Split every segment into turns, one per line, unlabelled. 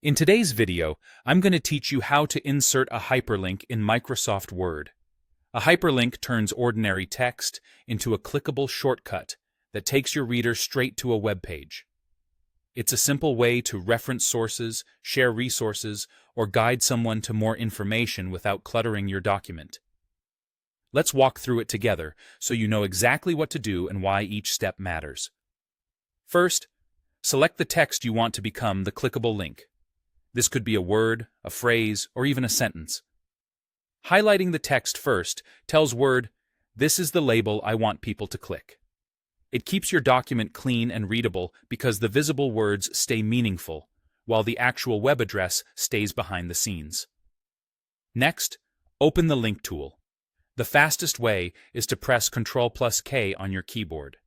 In today's video, I'm going to teach you how to insert a hyperlink in Microsoft Word. A hyperlink turns ordinary text into a clickable shortcut that takes your reader straight to a web page. It's a simple way to reference sources, share resources, or guide someone to more information without cluttering your document. Let's walk through it together so you know exactly what to do and why each step matters. First, select the text you want to become the clickable link. This could be a word, a phrase, or even a sentence. Highlighting the text first tells Word, "This is the label I want people to click." It keeps your document clean and readable because the visible words stay meaningful, while the actual web address stays behind the scenes. Next, open the Link tool. The fastest way is to press Ctrl+K on your keyboard.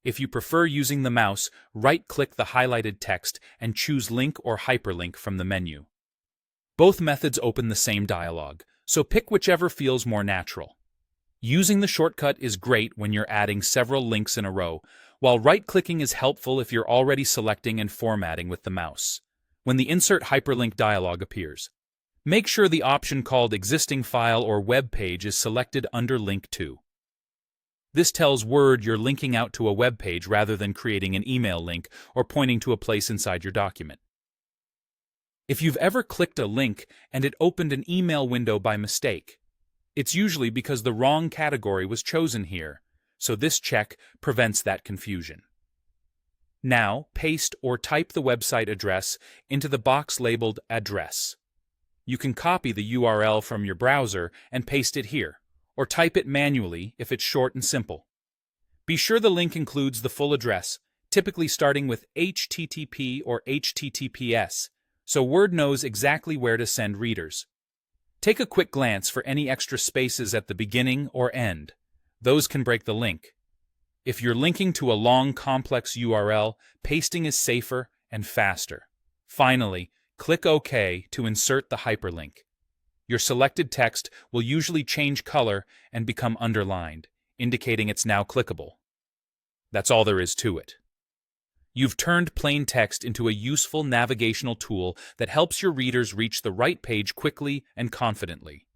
If you prefer using the mouse, right-click the highlighted text and choose Link or Hyperlink from the menu. Both methods open the same dialog, so pick whichever feels more natural. Using the shortcut is great when you're adding several links in a row, while right-clicking is helpful if you're already selecting and formatting with the mouse. When the Insert Hyperlink dialog appears, make sure the option called Existing File or Web Page is selected under Link to. This tells Word you're linking out to a web page rather than creating an email link or pointing to a place inside your document. If you've ever clicked a link and it opened an email window by mistake, it's usually because the wrong category was chosen here, so this check prevents that confusion. Now, paste or type the website address into the box labeled Address. You can copy the URL from your browser and paste it here, or type it manually if it's short and simple. Be sure the link includes the full address, typically starting with HTTP or HTTPS, so Word knows exactly where to send readers. Take a quick glance for any extra spaces at the beginning or end. Those can break the link. If you're linking to a long, complex URL, pasting is safer and faster. Finally, click OK to insert the hyperlink. Your selected text will usually change color and become underlined, indicating it's now clickable. That's all there is to it. You've turned plain text into a useful navigational tool that helps your readers reach the right page quickly and confidently.